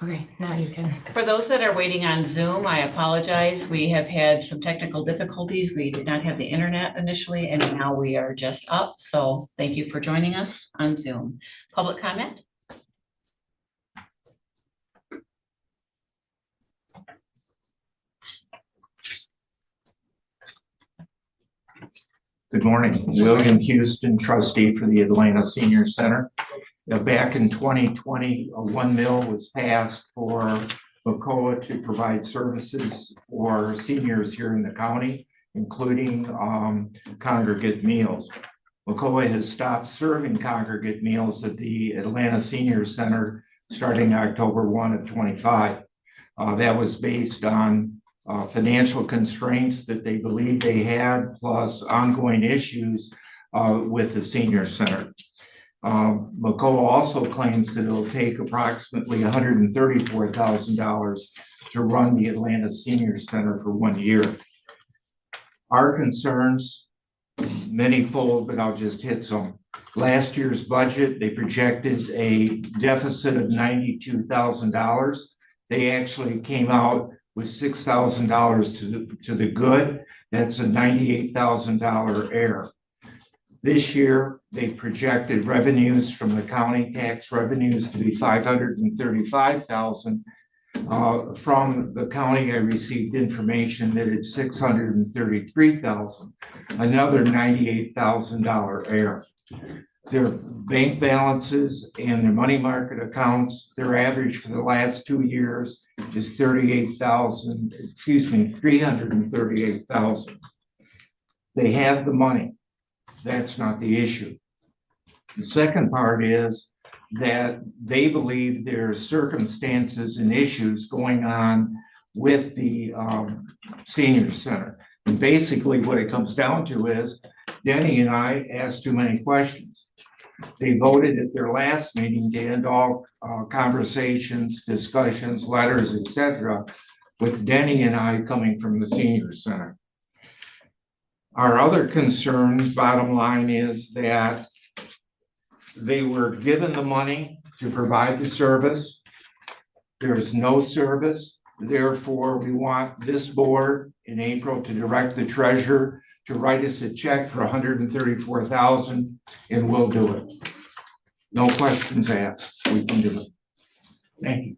Okay, now you can. For those that are waiting on Zoom, I apologize. We have had some technical difficulties. We did not have the internet initially, and now we are just up. So thank you for joining us on Zoom. Public comment? Good morning. William Houston, trustee for the Atlanta Senior Center. Back in 2020, a $1 million was passed for McCoa to provide services for seniors here in the county, including congregate meals. McCoa has stopped serving congregate meals at the Atlanta Senior Center starting October 1 of 25. That was based on financial constraints that they believe they had, plus ongoing issues with the senior center. McCoa also claims that it'll take approximately $134,000 to run the Atlanta Senior Center for 1 year. Our concerns, manyfold, but I'll just hit some. Last year's budget, they projected a deficit of $92,000. They actually came out with $6,000 to the good. That's a $98,000 error. This year, they projected revenues from the county tax revenues to be $535,000. From the county, I received information that it's $633,000, another $98,000 error. Their bank balances and their money market accounts, their average for the last 2 years is $338,000. They have the money. That's not the issue. The second part is that they believe there are circumstances and issues going on with the senior center. And basically what it comes down to is Denny and I asked too many questions. They voted at their last meeting to end all conversations, discussions, letters, etc., with Denny and I coming from the senior center. Our other concern, bottom line, is that they were given the money to provide the service. There's no service. Therefore, we want this board in April to direct the treasurer to write us a check for $134,000, and we'll do it. No questions asked. We can do it. Thank you.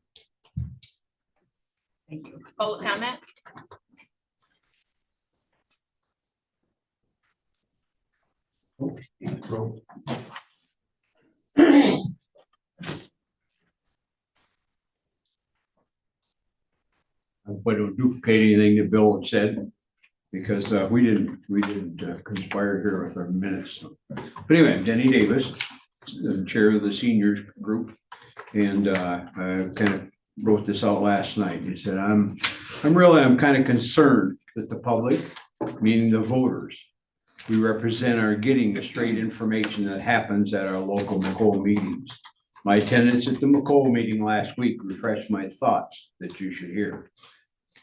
Thank you. Public comment? But don't duplicate anything that Bill had said, because we didn't conspire here with our minutes. But anyway, Denny Davis, the chair of the seniors group, and I kind of wrote this out last night. He said, I'm kind of concerned that the public, meaning the voters we represent, are getting the straight information that happens at our local McCoa meetings. My attendance at the McCoa meeting last week refreshed my thoughts that you should hear.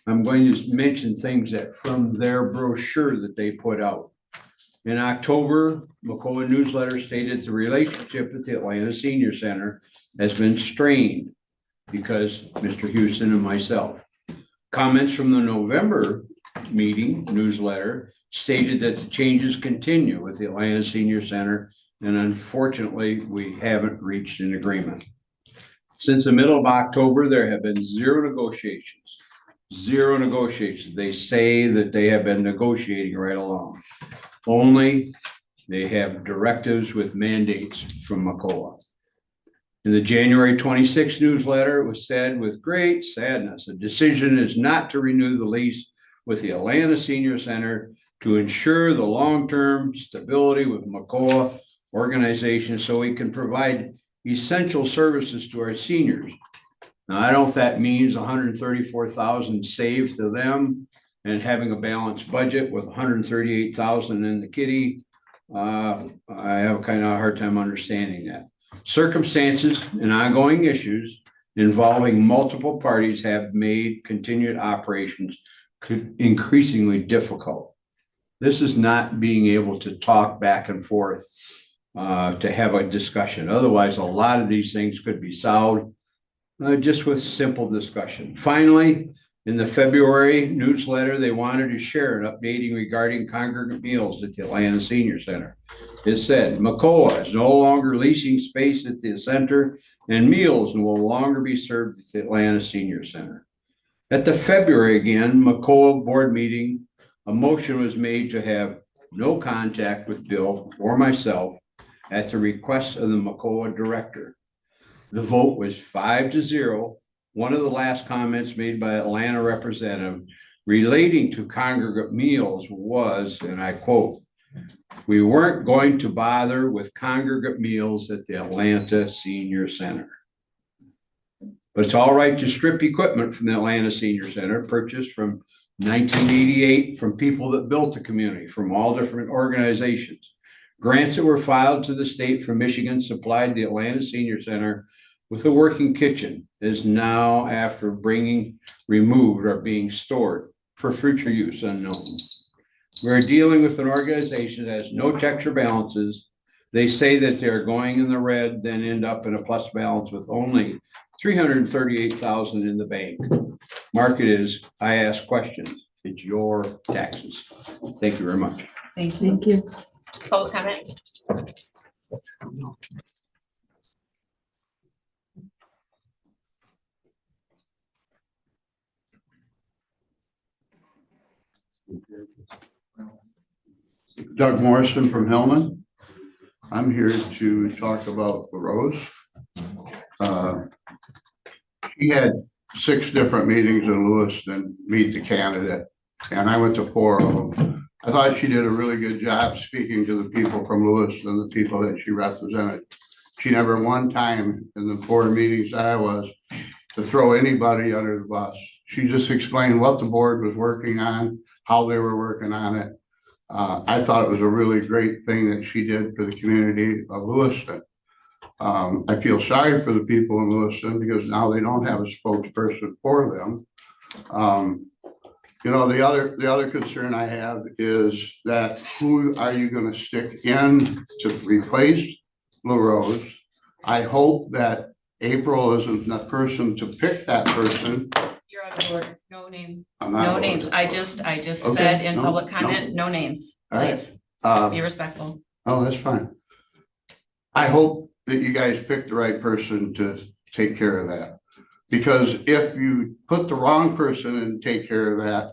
I'm going to mention things that from their brochure that they put out. In October, McCoa newsletter stated the relationship with the Atlanta Senior Center has been strained because Mr. Houston and myself. Comments from the November meeting newsletter stated that the changes continue with the Atlanta Senior Center, and unfortunately, we haven't reached an agreement. Since the middle of October, there have been zero negotiations. Zero negotiations. They say that they have been negotiating right along. Only they have directives with mandates from McCoa. In the January 26th newsletter, it was said with great sadness, a decision is not to renew the lease with the Atlanta Senior Center to ensure the long-term stability with McCoa organization so we can provide essential services to our seniors. Now, I don't know if that means $134,000 saved to them and having a balanced budget with $138,000 in the kitty. I have kind of a hard time understanding that. Circumstances and ongoing issues involving multiple parties have made continued operations increasingly difficult. This is not being able to talk back and forth to have a discussion. Otherwise, a lot of these things could be solved just with simple discussion. Finally, in the February newsletter, they wanted to share an updating regarding congregate meals at the Atlanta Senior Center. It said, McCoa is no longer leasing space at the center, and meals will no longer be served at the Atlanta Senior Center. At the February again, McCoa board meeting, a motion was made to have no contact with Bill or myself at the request of the McCoa director. The vote was 5-0. One of the last comments made by Atlanta representative relating to congregate meals was, and I quote, "We weren't going to bother with congregate meals at the Atlanta Senior Center." But it's all right to strip equipment from the Atlanta Senior Center, purchased from 1988 from people that built the community, from all different organizations. Grants that were filed to the state from Michigan supplied the Atlanta Senior Center with a working kitchen is now, after removed, are being stored for future use unknown. We're dealing with an organization that has no checks or balances. They say that they're going in the red, then end up in a plus balance with only $338,000 in the bank. Market is, I ask questions. It's your taxes. Thank you very much. Thank you. Thank you. Public comment? Doug Morrison from Hillman. I'm here to talk about LaRose. She had 6 different meetings in Lewiston, meet the candidate, and I went to 4 of them. I thought she did a really good job speaking to the people from Lewiston, the people that she represented. She never one time in the 4 meetings that I was to throw anybody under the bus. She just explained what the board was working on, how they were working on it. I thought it was a really great thing that she did for the community of Lewiston. I feel sorry for the people in Lewiston because now they don't have a spokesperson for them. You know, the other concern I have is that who are you going to stick in to replace LaRose? I hope that April isn't the person to pick that person. You're out of order. No name. I'm not No voting. names. I just Okay, said in no, public no. comment, no names. All Please right. be respectful. Oh, that's fine. I hope that you guys pick the right person to take care of that. Because if you put the wrong person in to take care of that,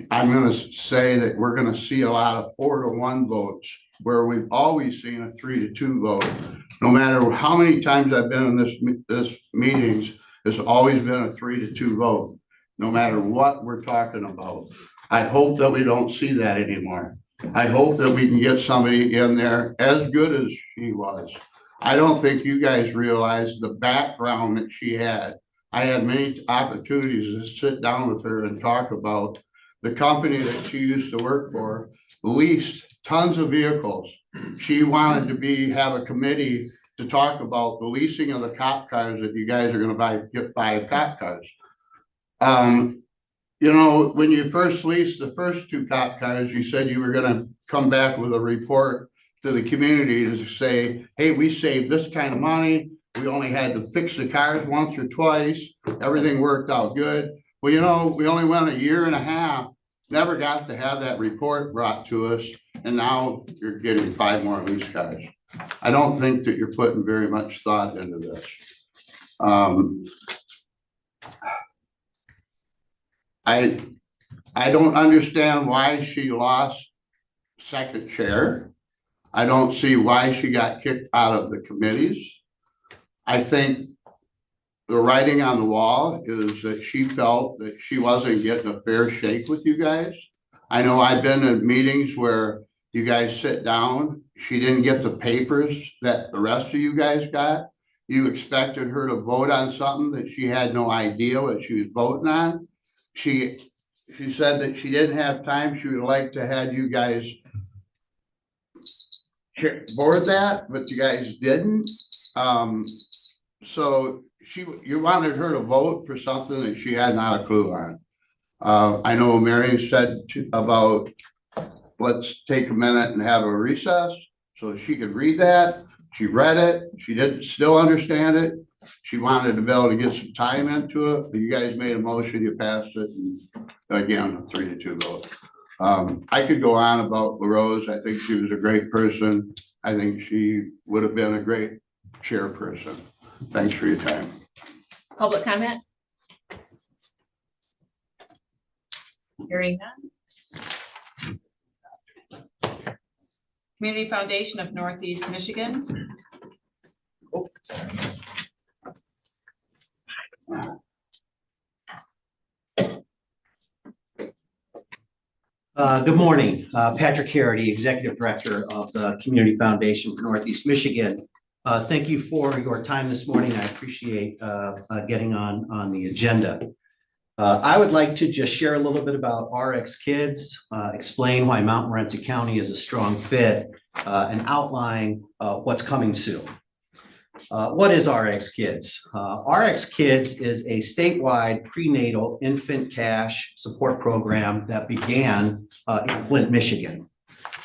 I'm going to say that we're going to see a lot of 4-1 votes where we've always seen a 3-2 vote. No matter how many times I've been in this meetings, it's always been a 3-2 vote, no matter what we're talking about. I hope that we don't see that anymore. I hope that we can get somebody in there as good as she was. I don't think you guys realize the background that she had. I had many opportunities to sit down with her and talk about the company that she used to work for, leased tons of vehicles. She wanted to have a committee to talk about the leasing of the cop cars that you guys are going to buy cop cars. You know, when you first leased the first 2 cop cars, you said you were going to come back with a report to the community to say, hey, we saved this kind of money. We only had to fix the cars once or twice. Everything worked out good. Well, you know, we only went 1.5 years, never got to have that report brought to us. And now you're getting 5 more lease cars. I don't think that you're putting very much thought into this. I don't understand why she lost second chair. I don't see why she got kicked out of the committees. I think the writing on the wall is that she felt that she wasn't getting a fair shake with you guys. I know I've been in meetings where you guys sit down. She didn't get the papers that the rest of you guys got. You expected her to vote on something that she had no idea what she was voting on. She said that she didn't have time. She would like to have you guys board that, but you guys didn't. So you wanted her to vote for something that she had not a clue on. I know Marion said about let's take a minute and have a recess so she could read that. She read it. She didn't still understand it. she wanted to be able to get some time into it, but you guys made a motion, you passed it, and again, a 3-2 vote. I could go on about LaRose. I think she was a great person. I think she would have been a great chairperson. Thanks for your time. Public comment? Hearing none. Community Foundation of Northeast Michigan. Oh, sorry. Good morning, Patrick Harity, Executive Director of the Community Foundation for Northeast Michigan. Thank you for your time this morning. I appreciate getting on the agenda. I would like to just share a little bit about RX Kids, explain why Montmorency County is a strong fit, and outline what's coming soon. What is RX Kids? RX Kids is a statewide prenatal infant cash support program that began in Flint, Michigan.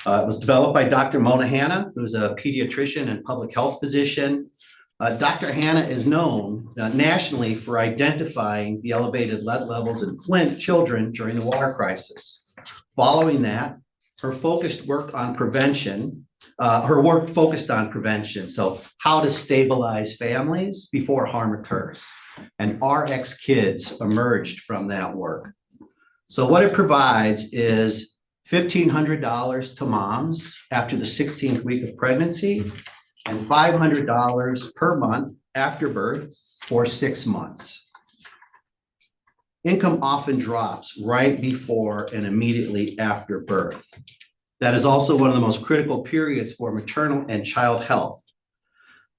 It was developed by Dr. Mona Hanna, who's a pediatrician and public health physician. Dr. Hanna is known nationally for identifying the elevated lead levels in Flint children during the water crisis. Following that, her work focused on prevention, so how to stabilize families before harm occurs. And RX Kids emerged from that work. So what it provides is $1,500 to moms after the 16th week of pregnancy and $500 per month after birth for 6 months. Income often drops right before and immediately after birth. That is also one of the most critical periods for maternal and child health.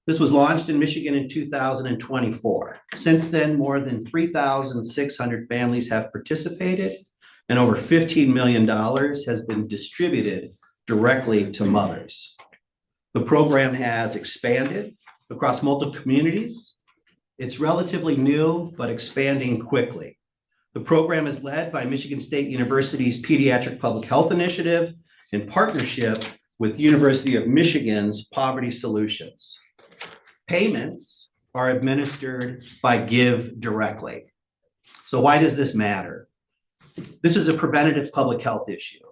This was launched in Michigan in 2024. Since then, more than 3,600 families have participated, and over $15 million has been distributed directly to mothers. The program has expanded across multiple communities. It's relatively new, but expanding quickly. The program is led by Michigan State University's Pediatric Public Health Initiative in partnership with University of Michigan's Poverty Solutions. Payments are administered by Give Directly. So why does this matter? This is a preventative public health issue.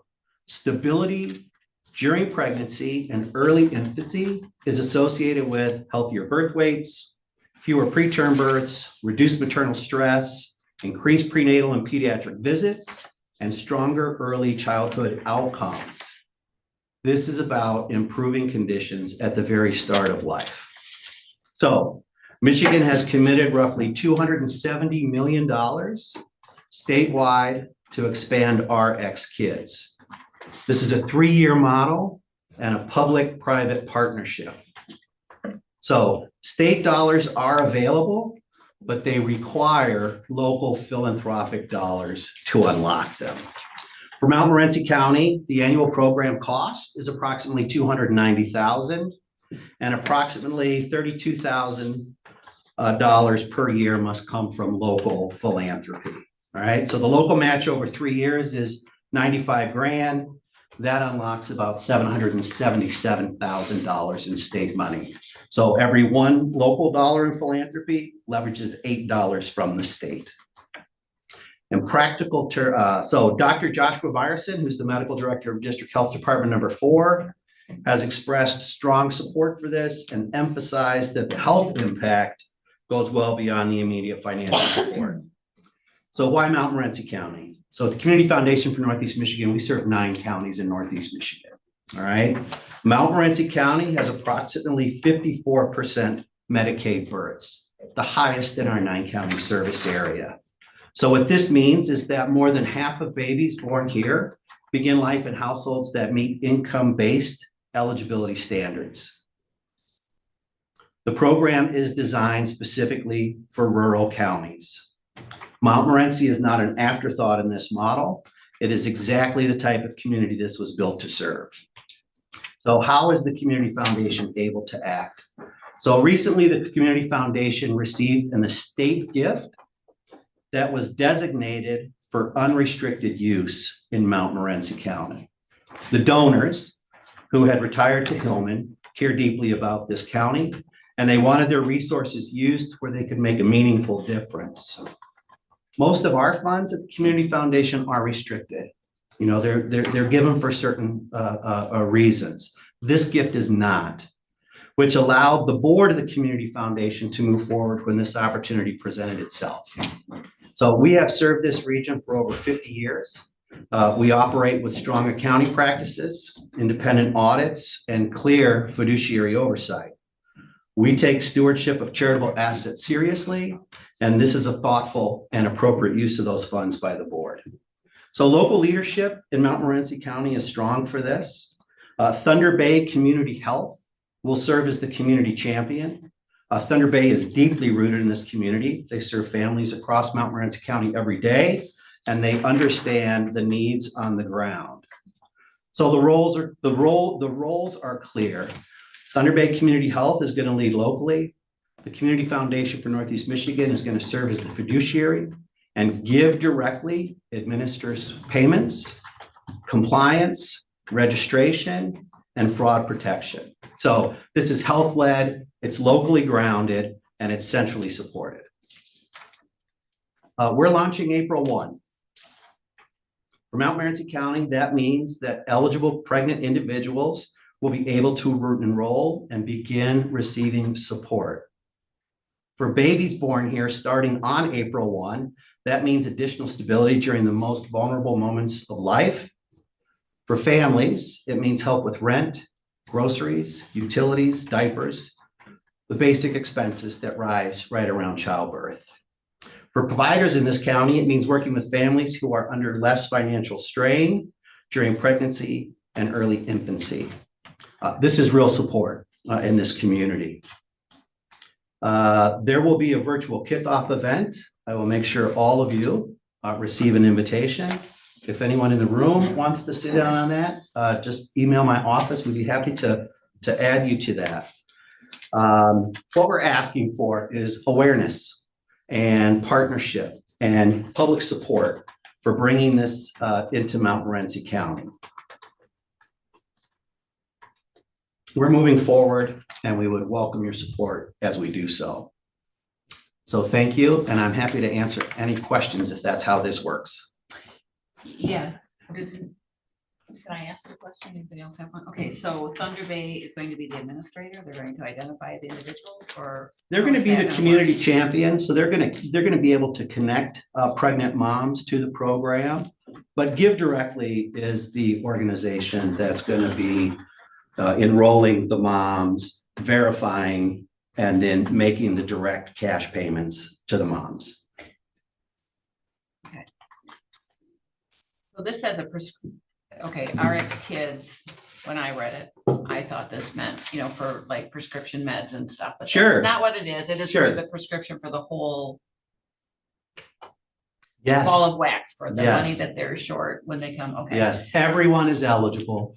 Stability during pregnancy and early infancy is associated with healthier birth weights, fewer preterm births, reduced maternal stress, increased prenatal and pediatric visits, and stronger early childhood outcomes. This is about improving conditions at the very start of life. So Michigan has committed roughly $270 million statewide to expand RX Kids. This is a 3-year model and a public-private partnership. So state dollars are available, but they require local philanthropic dollars to unlock them. For Montmorency County, the annual program cost is approximately $290,000, and approximately $32,000 per year must come from local philanthropy. All right, so the local match over 3 years is $95,000. That unlocks about $777,000 in state money. So every one local dollar in philanthropy leverages $8 from the state. In practical terms, so Dr. Joshua Myerson, who's the medical director of District Health Department number 4, has expressed strong support for this and emphasized that the health impact goes well beyond the immediate financial support. So why Montmorency County? So the Community Foundation for Northeast Michigan, we serve 9 counties in Northeast Michigan. All right. Montmorency County has approximately 54% Medicaid births, the highest in our 9-county service area. So what this means is that more than half of babies born here begin life in households that meet income-based eligibility standards. The program is designed specifically for rural counties. Montmorency is not an afterthought in this model. It is exactly the type of community this was built to serve. So how is the Community Foundation able to act? So recently, the Community Foundation received an estate gift that was designated for unrestricted use in Montmorency County. The donors, who had retired to Hillman, care deeply about this county and they wanted their resources used where they could make a meaningful difference. Most of our funds at the Community Foundation are restricted. You know, they're given for certain reasons. This gift is not, which allowed the board of the Community Foundation to move forward when this opportunity presented itself. So we have served this region for over 50 years. We operate with strong accounting practices, independent audits, and clear fiduciary oversight. We take stewardship of charitable assets seriously, and this is a thoughtful and appropriate use of those funds by the board. So local leadership in Montmorency County is strong for this. Thunder Bay Community Health will serve as the community champion. Thunder Bay is deeply rooted in this community. They serve families across Montmorency County every day, and they understand the needs on the ground. So the roles are clear. Thunder Bay Community Health is going to lead locally. The Community Foundation for Northeast Michigan is going to serve as the fiduciary and give directly, administers payments, compliance, registration, and fraud protection. So this is health-led, it's locally grounded, and it's centrally supported. We're launching April 1. For Montmorency County, that means that eligible pregnant individuals will be able to enroll and begin receiving support. For babies born here starting on April 1, that means additional stability during the most vulnerable moments of life. For families, it means help with rent, groceries, utilities, diapers, the basic expenses that rise right around childbirth. For providers in this county, it means working with families who are under less financial strain during pregnancy and early infancy. This is real support in this community. There will be a virtual kickoff event. I will make sure all of you receive an invitation. If anyone in the room wants to sit down on that, just email my office. We'd be happy to add you to that. What we're asking for is awareness and partnership and public support for bringing this into Montmorency County. We're moving forward, and we would welcome your support as we do so. So thank you, and I'm happy to answer any questions if that's how this works. Yeah. Can I ask the question? Anybody else have one? Okay, so Thunder Bay is going to be the administrator. They're going to identify the individuals, or They're going to be the community champion, so they're going to be able to connect pregnant moms to the program. But Give Directly is the organization that's going to be enrolling the moms, verifying, and then making the direct cash payments to the moms. Okay. So this has a okay, RX Kids. When I read it, I thought this meant, you know, for like prescription meds and stuff. But Sure. that's not what it is. It is Sure. for the prescription for the whole Yes. ball of wax for the Yes. money that they're short when they come. Okay. Yes, everyone is eligible.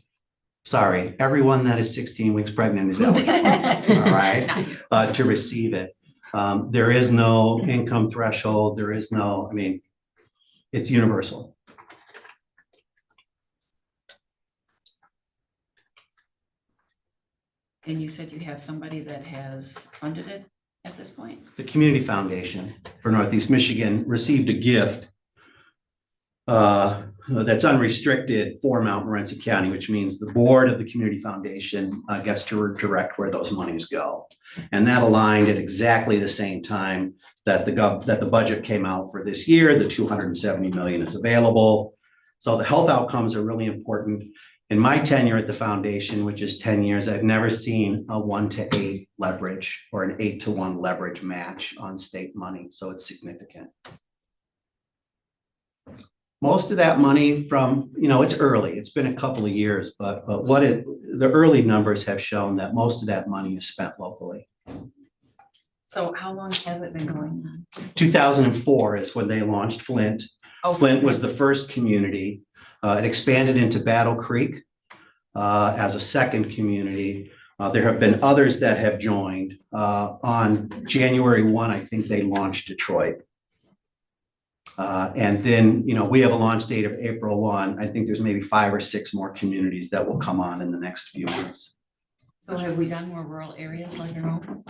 Sorry, everyone that is 16 weeks pregnant is eligible, all right, Not you. to receive it. There is no income threshold. There is no, I mean, it's universal. And you said you have somebody that has funded it at this point? The Community Foundation for Northeast Michigan received a gift that's unrestricted for Montmorency County, which means the board of the Community Foundation gets to direct where those monies go. And that aligned at exactly the same time that the budget came out for this year. The $270 million is available. So the health outcomes are really important. In my tenure at the foundation, which is 10 years, I've never seen a 1-to-8 leverage or an 8-to-1 leverage match on state money. So it's significant. Most of that money from, you know, it's early, it's been a couple of years, but the early numbers have shown that most of that money is spent locally. So how long has it been going on? 2004 is when they launched Flint. Oh, Flint was the first community. It expanded into Battle Creek as a second community. There have been others that have joined. On January 1, I think they launched Detroit. And then, you know, we have a launch date of April 1. I think there's maybe 5 or 6 more communities that will come on in the next few months. So have we done more rural areas like our own?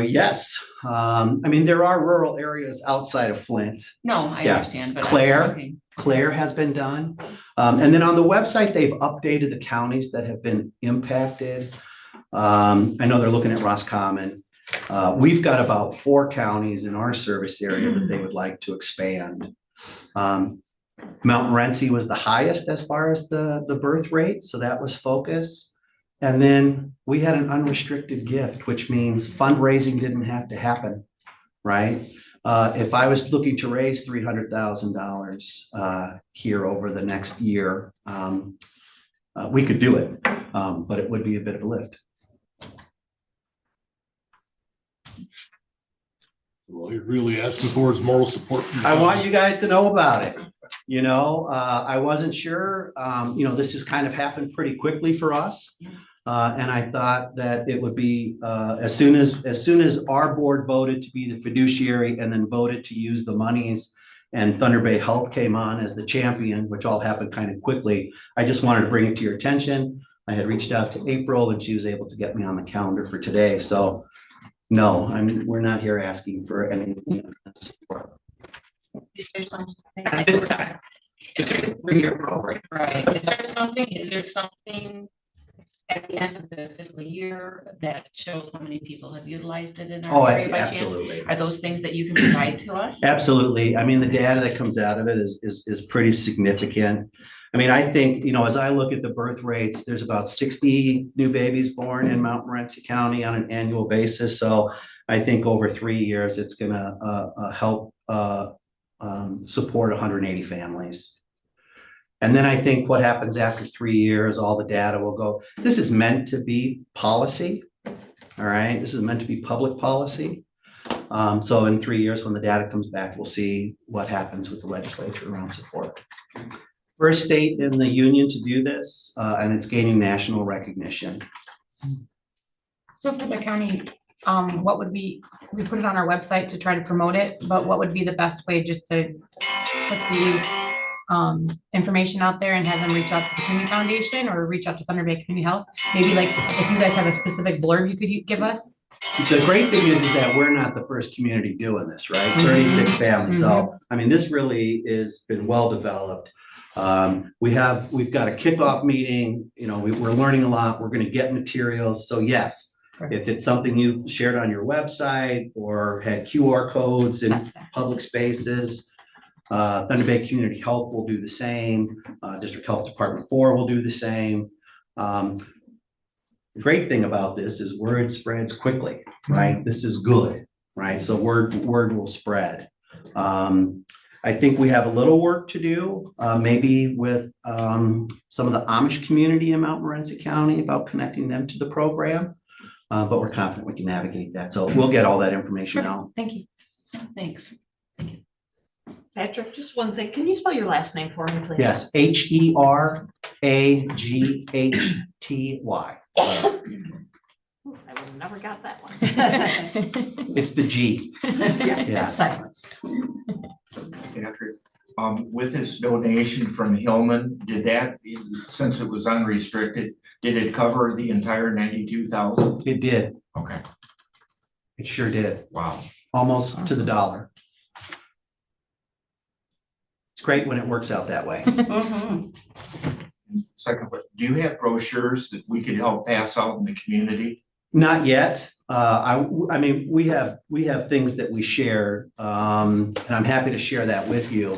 Yes. I mean, there are rural areas outside of Flint. No, I Yeah. understand, but. I'm Claire. looking. Claire has been done. And then on the website, they've updated the counties that have been impacted. I know they're looking at Roscommon. We've got about 4 counties in our service area that they would like to expand. Montmorency was the highest as far as the birth rate, so that was focus. And then we had an unrestricted gift, which means fundraising didn't have to happen, right? If I was looking to raise $300,000 here over the next year, we could do it, but it would be a bit of a lift. Well, you're really asking for is moral support. I want you guys to know about it. You know, I wasn't sure, this has kind of happened pretty quickly for us. And I thought that it would be, as soon as our board voted to be the fiduciary and then voted to use the monies, and Thunder Bay Health came on as the champion, which all happened kind of quickly. I just wanted to bring it to your attention. I had reached out to April and she was able to get me on the calendar for today. So no, we're not here asking for anything. Is there something? At this time, it's a 3-year program. Right, is there something at the end of the fiscal year that shows how many people have utilized it in Oh, our area by chance? absolutely. Are those things that you can provide to us? Absolutely. I mean, the data that comes out of it is pretty significant. I mean, I think, as I look at the birth rates, there's about 60 new babies born in Montmorency County on an annual basis. So I think over 3 years, it's going to help support 180 families. And then I think what happens after 3 years, all the data will go, this is meant to be policy. All right. This is meant to be public policy. So in 3 years, when the data comes back, we'll see what happens with the legislature around support. First state in the union to do this, and it's gaining national recognition. So for the county, what would we put it on our website to try to promote it, but what would be the best way just to put the information out there and have them reach out to the Community Foundation or reach out to Thunder Bay Community Health? Maybe like if you guys have a specific blurb you could give us? The great thing is that we're not the first community doing this, right? 36 families. So, I mean, this really has been well developed. We've got a kickoff meeting, we're learning a lot. We're going to get materials. So yes, if it's something you shared on your website or had QR codes in public spaces, Thunder Bay Community Health will do the same. District Health Department 4 will do the same. The great thing about this is word spreads quickly, right? This is good, right? So word will spread. I think we have a little work to do, maybe with some of the Amish community in Montmorency County about connecting them to the program, but we're confident we can navigate that. So we'll get all that information out. Thank you. Thanks. Patrick, just one thing. Can you spell your last name for me, please? Yes, HERAGHTY. I would have never got that one. It's the G. Yeah. Silence. Patrick, with this donation from Hillman, did that, since it was unrestricted, did it cover the entire 92,000? It did. Okay, It sure did. wow. Almost to the dollar. It's great when it works out that way. Mhm. Second, do you have brochures that we could help pass out in the community? Not yet. I mean, we have things that we share, and I'm happy to share that with you.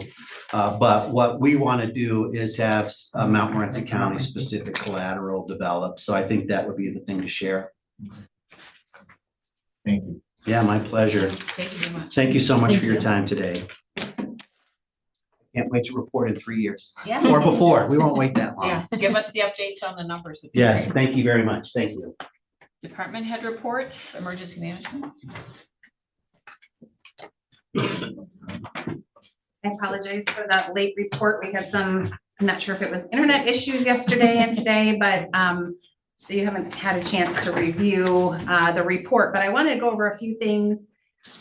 But what we want to do is have Montmorency County specific collateral developed. So I think that would be the thing to share. Thank you. Yeah, my pleasure. Thank you very much. Thank you so much Thank for your you. time today. Can't wait to report in 3 years Yeah. or before. We won't wait that long. Yeah, give us the updates on the numbers. Would be Yes, great. thank you very much. Thank you. Department head reports, emergency management. I apologize for that late report. We had some, I'm not sure if it was internet issues yesterday and today, but so you haven't had a chance to review the report, but I wanted to go over a few things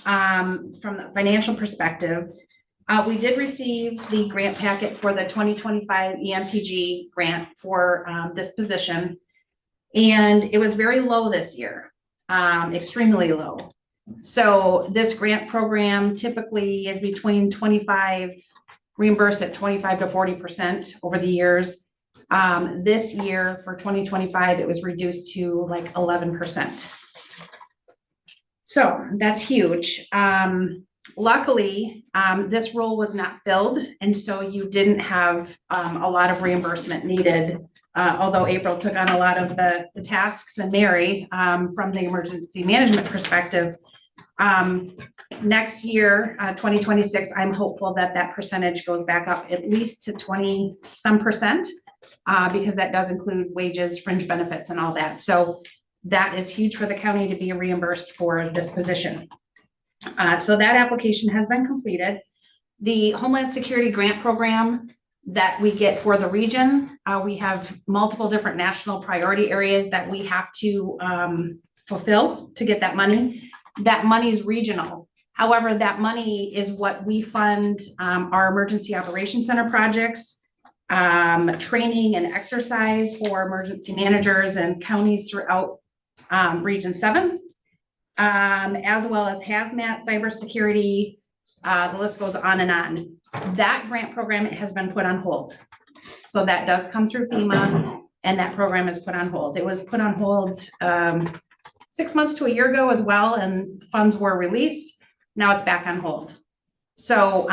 from the financial perspective. We did receive the grant packet for the 2025 EMPG grant for this position. And it was very low this year, extremely low. So this grant program typically is between 25, reimbursed at 25 to 40% over the years. This year for 2025, it was reduced to like 11%. So that's huge. Luckily, this role was not filled, and so you didn't have a lot of reimbursement needed, although April took on a lot of the tasks, and Mary, from the emergency management perspective. Next year, 2026, I'm hopeful that that percentage goes back up at least to 20-some%, because that does include wages, fringe benefits, and all that. So that is huge for the county to be reimbursed for this position. So that application has been completed. The Homeland Security Grant Program that we get for the region, we have multiple different national priority areas that we have to fulfill to get that money. That money is regional. However, that money is what we fund our Emergency Operations Center projects, training and exercise for emergency managers and counties throughout Region 7. As well as hazmat, cybersecurity, the list goes on and on. That grant program has been put on hold. So that does come through FEMA, and that program is put on hold. It was put on hold 6 months to a year ago as well, and funds were released. Now it's back on hold. So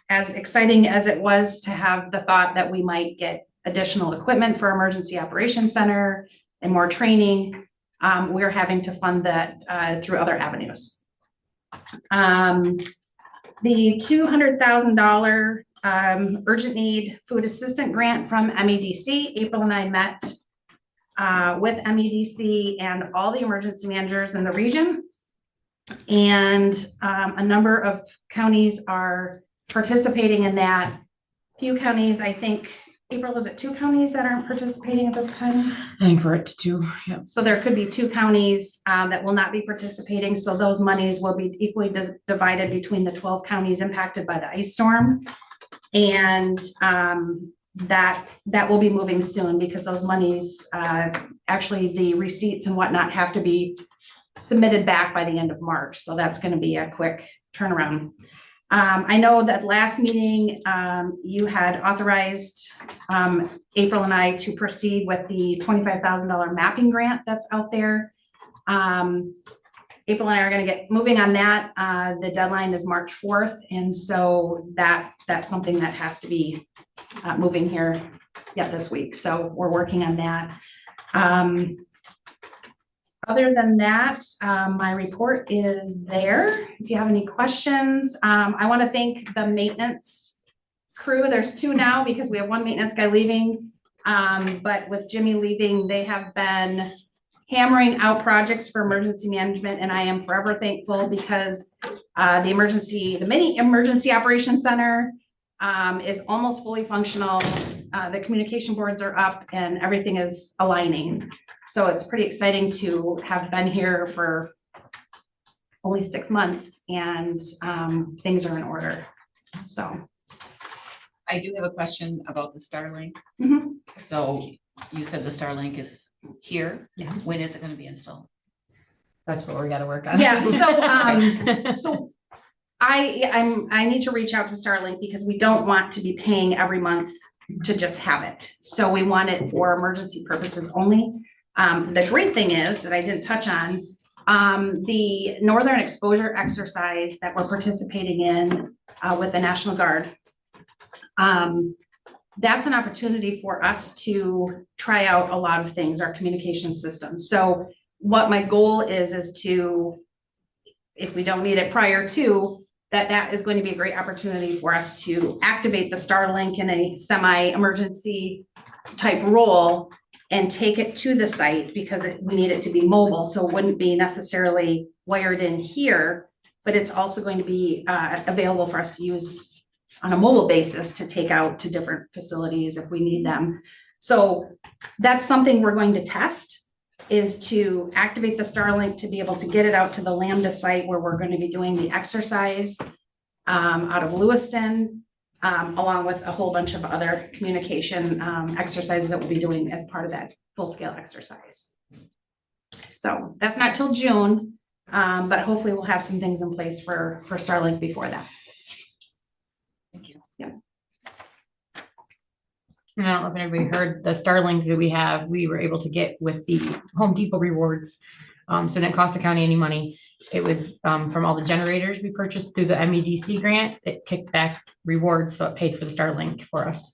as exciting as it was to have the thought that we might get additional equipment for Emergency Operations Center and more training, we're having to fund that through other avenues. The $200,000 urgent need food assistant grant from MEDC, April and I met with MEDC and all the emergency managers in the region. And a number of counties are participating in that. Few counties, I think, April, was it 2 counties that aren't participating at this time? I think we're at 2, yeah. So there could be 2 counties that will not be participating. So those monies will be equally divided between the 12 counties impacted by the ice storm. And that will be moving soon, because those monies, actually the receipts and whatnot have to be submitted back by the end of March. So that's going to be a quick turnaround. I know that last meeting, you had authorized April and I to proceed with the $25,000 mapping grant that's out there. April and I are going to get moving on that. The deadline is March 4th. And so that's something that has to be moving here yet this week. So we're working on that. Other than that, my report is there. If you have any questions, I want to thank the maintenance crew. There's 2 now because we have 1 maintenance guy leaving. But with Jimmy leaving, they have been hammering out projects for emergency management, and I am forever thankful, because the mini emergency operations center is almost fully functional. The communication boards are up and everything is aligning. So it's pretty exciting to have been here for only 6 months, and things are in order. So I do have a question about the Starlink. Mhm. So you said the Starlink is here. Yes. When is it going to be installed? That's what we got to work on. Yeah, so I need to reach out to Starlink, because we don't want to be paying every month to just have it. So we want it for emergency purposes only. The great thing is that I didn't touch on, the Northern Exposure exercise that we're participating in with the National Guard. That's an opportunity for us to try out a lot of things, our communication systems. So what my goal is to, if we don't need it prior to, that is going to be a great opportunity for us to activate the Starlink in a semi-emergency type role and take it to the site, because we need it to be mobile. So it wouldn't be necessarily wired in here, but it's also going to be available for us to use on a mobile basis to take out to different facilities if we need them. So that's something we're going to test, is to activate the Starlink to be able to get it out to the Lambda site where we're going to be doing the exercise out of Lewiston. along with a whole bunch of other communication exercises that we'll be doing as part of that full-scale exercise. So that's not till June, but hopefully we'll have some things in place for Starlink before that. Thank you. I don't know if anybody heard the Starlink that we were able to get with the Home Depot rewards. So it didn't cost the county any money. It was from all the generators we purchased through the MEDC grant. It kicked back rewards, so it paid for the Starlink for us.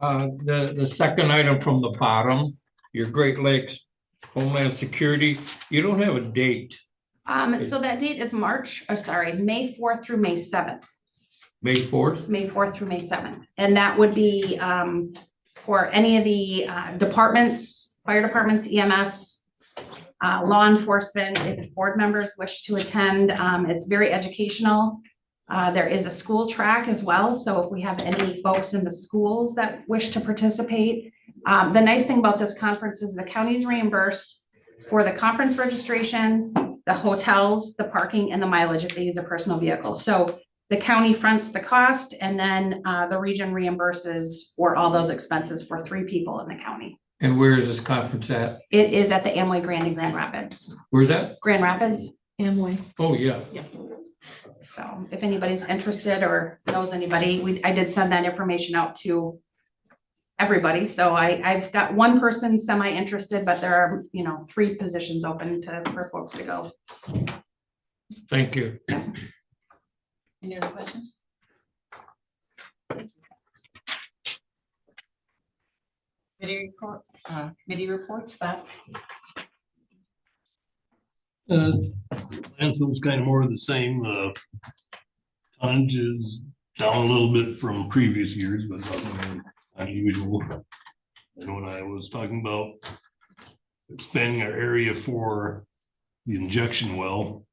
The second item from the bottom, your Great Lakes Homeland Security, you don't have a date. So that date is May 4th through May 7th. May 4th? May 4th through May 7th. And that would be for any of the departments, fire departments, EMS, law enforcement, if board members wish to attend. It's very educational. There is a school track as well. So if we have any folks in the schools that wish to participate, the nice thing about this conference is the county's reimbursed for the conference registration, the hotels, the parking, and the mileage if they use a personal vehicle. So the county fronts the cost, and then the region reimburses for all those expenses for 3 people in the county. And where is this conference at? It is at the Amway Grand in Grand Rapids. Where's that? Grand Rapids. Amway. Oh, yeah. So if anybody's interested or knows anybody, I did send that information out to everybody. So I've got one person semi-interested, but there are, 3 positions open for folks to go. Thank you. Any other questions? Committee reports, Bob? Landfill's kind of more of the same. The tonnage is down a little bit from previous years, but nothing unusual. And when I was talking about expanding our area for the injection well,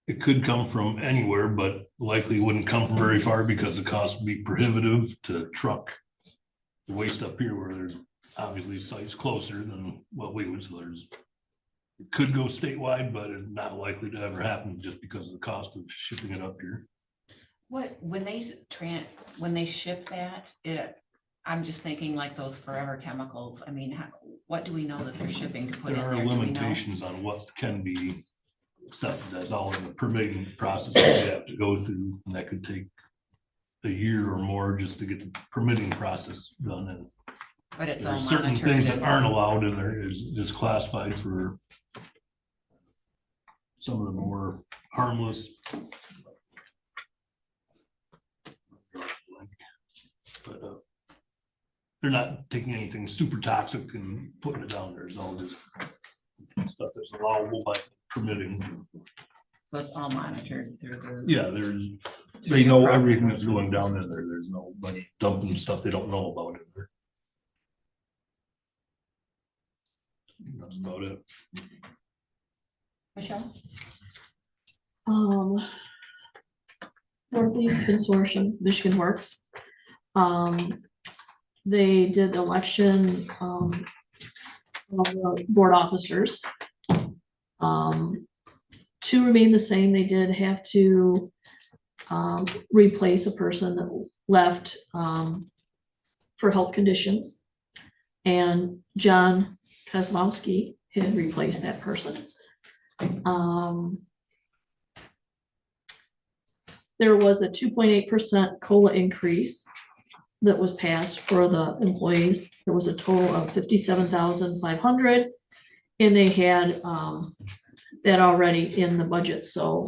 it could come from anywhere, but likely wouldn't come from very far because the cost would be prohibitive to truck the waste up here where there's obviously sites closer than what we would. So it could go statewide, but it's not likely to ever happen just because of the cost of shipping it up here. When they ship that, I'm just thinking like those forever chemicals. I mean, what do we know that they're shipping to put in There there? are Do we know? limitations on what can be accepted. That's all in the permitting process that we have to go through, and that could take a year or more just to get the permitting process done. And But it's there all are certain monitored. things that aren't allowed in there is classified for some of the more harmless. But they're not taking anything super toxic and putting it down there. It's all just stuff that's allowable by permitting. So it's all monitored through the. Yeah, they know everything that's going down in there. There's nobody dumping stuff they don't know about in there. That's about it. Michelle? Northeast Consortium, Michigan Works. They did the election of the board officers. To remain the same, they did have to replace a person that left for health conditions. And John Kozlowski had replaced that person. There was a 2.8% COLA increase that was passed for the employees. There was a total of 57,500, and they had that already in the budget, so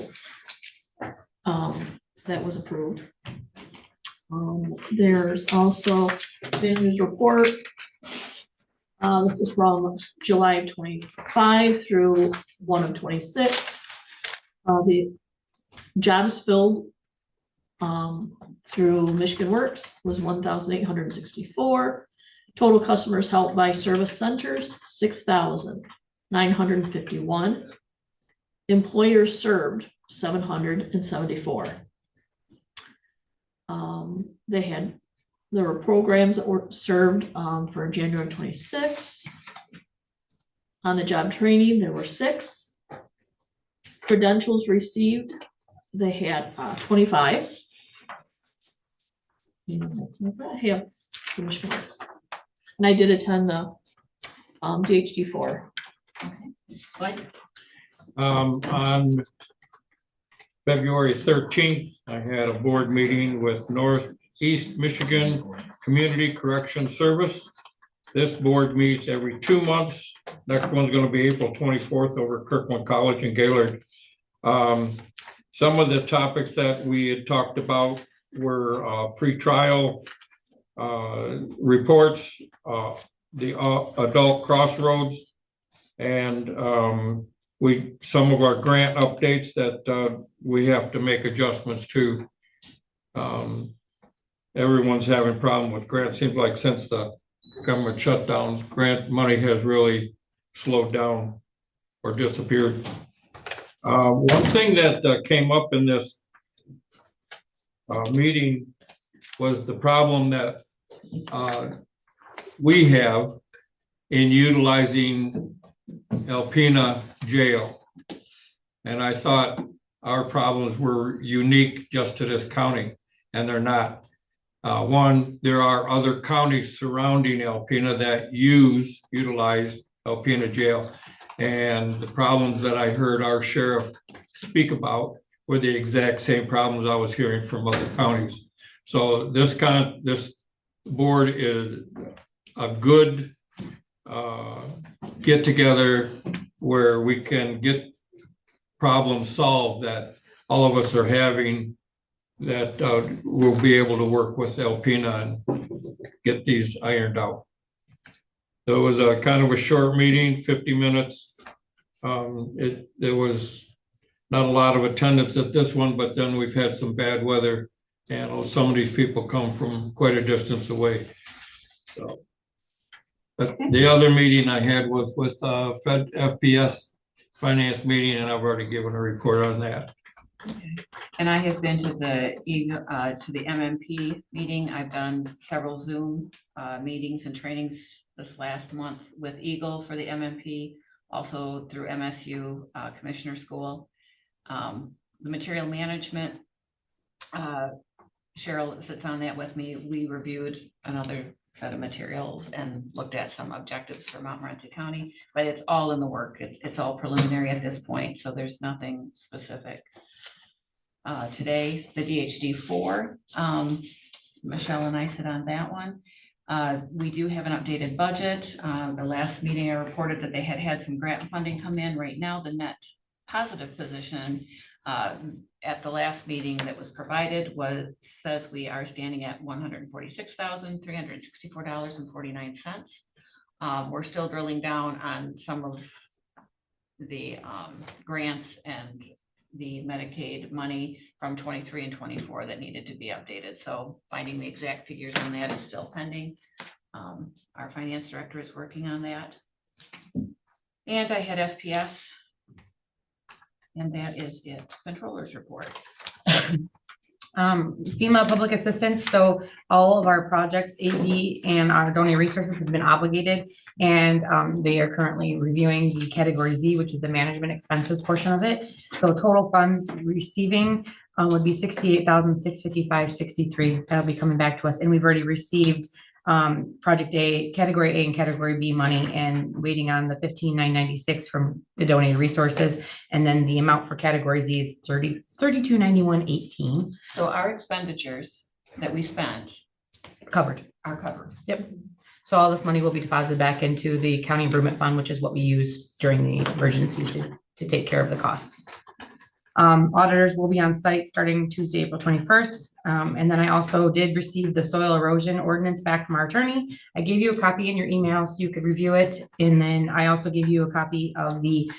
that was approved. There's also manager's report. This is from July of 25 through 1 of 26. The jobs filled through Michigan Works was 1,864. Total customers helped by service centers, 6,951. Employers served, 774. There were programs that were served for January 26. On the job training, there were 6. Credentials received, they had 25. I have permission. And I did attend the DHD4. What? On February 13th, I had a board meeting with Northeast Michigan Community Correction Service. This board meets every 2 months. Next one's going to be April 24th over Kirkland College in Gaylord. Some of the topics that we had talked about were pretrial reports, the adult crossroads, and some of our grant updates that we have to make adjustments to. Everyone's having a problem with grants. Seems like since the government shutdown, grant money has really slowed down or disappeared. One thing that came up in this meeting was the problem that we have in utilizing Alpena jail. And I thought our problems were unique just to this county, and they're not. One, there are other counties surrounding Alpena that utilize Alpena jail. And the problems that I heard our sheriff speak about were the exact same problems I was hearing from other counties. So this board is a good get together where we can get problems solved that all of us are having, that we'll be able to work with Alpena and get these ironed out. So it was a kind of a short meeting, 50 minutes. There was not a lot of attendance at this one, but then we've had some bad weather, and some of these people come from quite a distance away. So, but the other meeting I had was with Fed FPS finance meeting, and I've already given a report on that. Okay. And I have been to the MMP meeting. I've done several Zoom meetings and trainings this last month with Eagle for the MMP, also through MSU Commissioner School. The material management, Cheryl sits on that with me. We reviewed another set of materials and looked at some objectives for Montmorency County, but it's all in the work. It's all preliminary at this point, so there's nothing specific. Today, the DHD4, Michelle and I sit on that one. We do have an updated budget. The last meeting I reported that they had some grant funding come in. Right now, the net positive position at the last meeting that was provided says we are standing at $146,364.49. We're still drilling down on some of the grants and the Medicaid money from 23 and 24 that needed to be updated. So finding the exact figures on that is still pending. Our finance director is working on that. And I had FPS. And that is it. Controller's report. FEMA public assistance. So all of our projects, AD and our donor resources have been obligated, and they are currently reviewing the category Z, which is the management expenses portion of it. So total funds receiving would be $68,655.63. That'll be coming back to us, and we've already received project A, category A and category B money, and waiting on the $15,996 from the donated resources. And then the amount for category Z is $3291.18. So our expenditures that we spent Covered. are covered. Yep. So all this money will be deposited back into the county improvement fund, which is what we use during the emergency to take care of the costs. Auditors will be on site starting Tuesday, April 21st. And then I also did receive the soil erosion ordinance back from our attorney. I gave you a copy in your email so you could review it. And then I also gave you a copy of the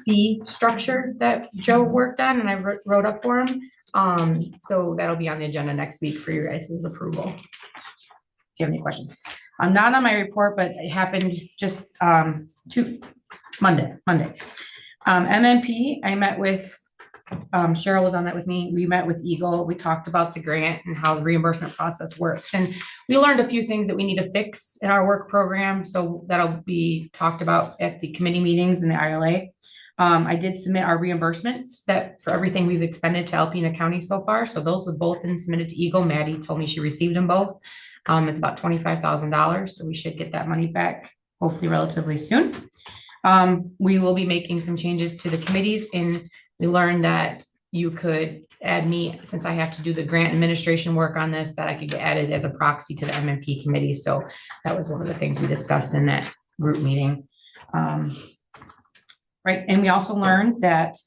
fee structure that Joe worked on and I wrote up for him. So that'll be on the agenda next week for your guys' approval. If you have any questions. I'm not on my report, but it happened just Monday. MMP, I met with, Cheryl was on that with me. We met with Eagle. We talked about the grant and how the reimbursement process works. And we learned a few things that we need to fix in our work program. So that'll be talked about at the committee meetings in the ILA. I did submit our reimbursements that for everything we've expended to Alpena County so far. So those have both been submitted to Eagle. Maddie told me she received them both. It's about $25,000, so we should get that money back hopefully relatively soon. We will be making some changes to the committees, and we learned that you could add me, since I have to do the grant administration work on this, that I could get added as a proxy to the MMP committee. So that was one of the things we discussed in that group meeting. Right, and we also learned that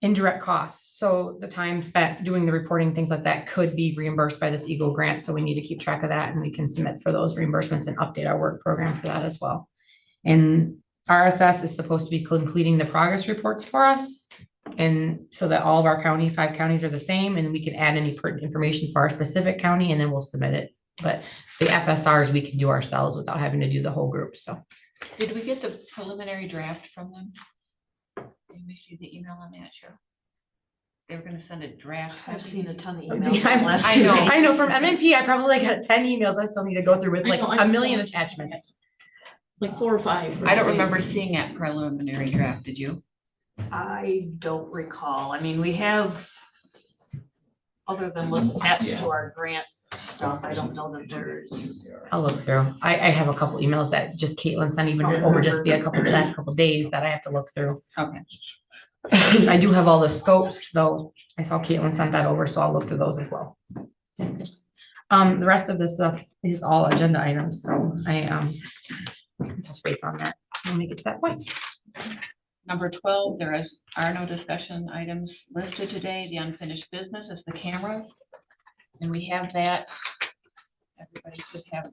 indirect costs, so the time spent doing the reporting, things like that, could be reimbursed by this Eagle grant. So we need to keep track of that, and we can submit for those reimbursements and update our work program for that as well. And RSS is supposed to be completing the progress reports for us, and so that all of our 5 counties are the same, and we can add any pertinent information for our specific county, and then we'll submit it. But the FSRs we can do ourselves without having to do the whole group. So Did we get the preliminary draft from them? Did we see the email on that, Cheryl? They were gonna send a draft. I've seen a ton of Yeah, emails. I'm- the last I 2 know. days. I know from MMP, I probably got 10 emails I still need to go through with I like know, I a just million don't- attachments. Like 4 or 5. I don't remember seeing that preliminary draft, did you? I don't recall. I mean, we have, other than what's attached to our grant stuff, I don't know that there's. I'll look through. I have a couple emails that just Caitlin sent even over just the last couple days that I have to look through. Okay. I do have all the scopes though. I saw Caitlin sent that over, so I'll look through those as well. The rest of this stuff is all agenda items, so I touch base on that when we get to that point. Number 12, are no discussion items listed today. The unfinished business is the cameras. And we have that. Everybody should have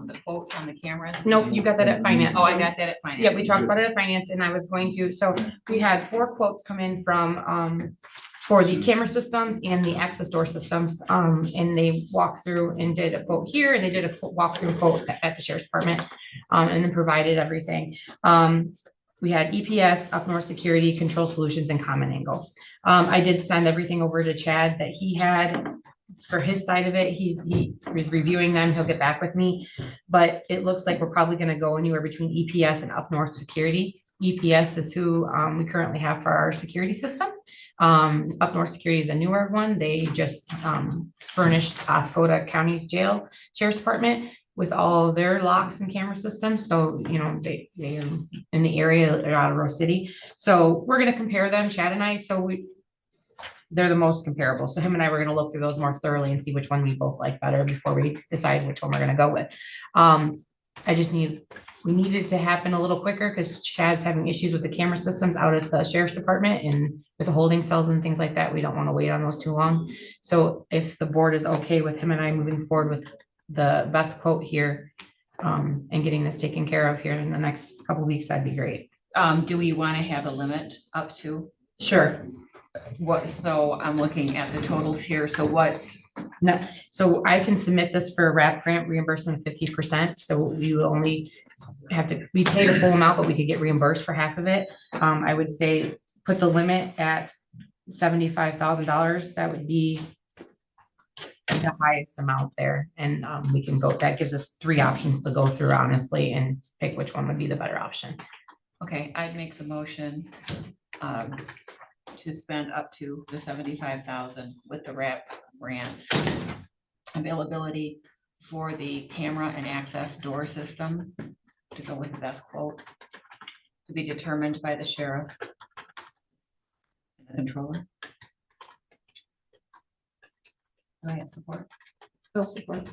the quotes on the cameras. Nope, you got that at finance. Oh, I got that at finance. Yeah, we talked about it at finance, and I was going to, so we had 4 quotes come in from, for the camera systems and the access door systems. And they walked through and did a quote here, and they did a walkthrough quote at the sheriff's department, and then provided everything. We had EPS, Up North Security, Control Solutions, and Common Angle. I did send everything over to Chad that he had for his side of it. He was reviewing them. He'll get back with me. But it looks like we're probably gonna go anywhere between EPS and Up North Security. EPS is who we currently have for our security system. Up North Security is a newer one. They just furnished Oscoda County's jail sheriff's department with all of their locks and camera systems. So, you know, they in the area, they're out of Rose City. So we're gonna compare them, Chad and I. So they're the most comparable. So him and I were gonna look through those more thoroughly and see which one we both like better before we decide which one we're gonna go with. We needed to happen a little quicker because Chad's having issues with the camera systems out at the sheriff's department and with the holding cells and things like that. We don't want to wait on those too long. So if the board is okay with him and I moving forward with the best quote here, and getting this taken care of here in the next couple of weeks, that'd be great. Do we want to have a limit up to Sure. what? So I'm looking at the totals here. So what? No, so I can submit this for a RAP grant reimbursement of 50%. So you only have to, we pay the full amount, but we could get reimbursed for half of it. I would say put the limit at $75,000. That would be the highest amount there. And we can go, that gives us 3 options to go through honestly and pick which one would be the better option. Okay, I'd make the motion to spend up to the 75,000 with the RAP grant availability for the camera and access door system to go with the best quote to be determined by the sheriff and the controller. Do I have support? I'll support.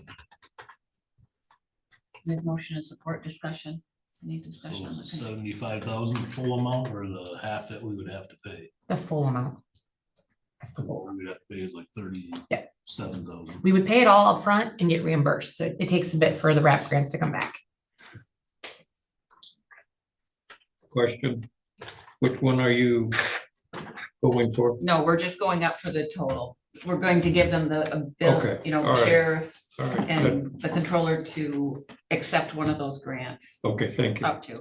There's motion and support discussion. Any discussion on the? 75,000 full amount or the half that we would have to pay? The full amount. What we would have to pay is like Yeah. 37,000. We would pay it all up front and get reimbursed. So it takes a bit for the RAP grants to come back. Question, which one are you going for? No, we're just going up for the total. We're going to give them the bill, Okay, you know, all right. sheriff All right, good. and the controller to accept one of those grants Okay, thank you. up to.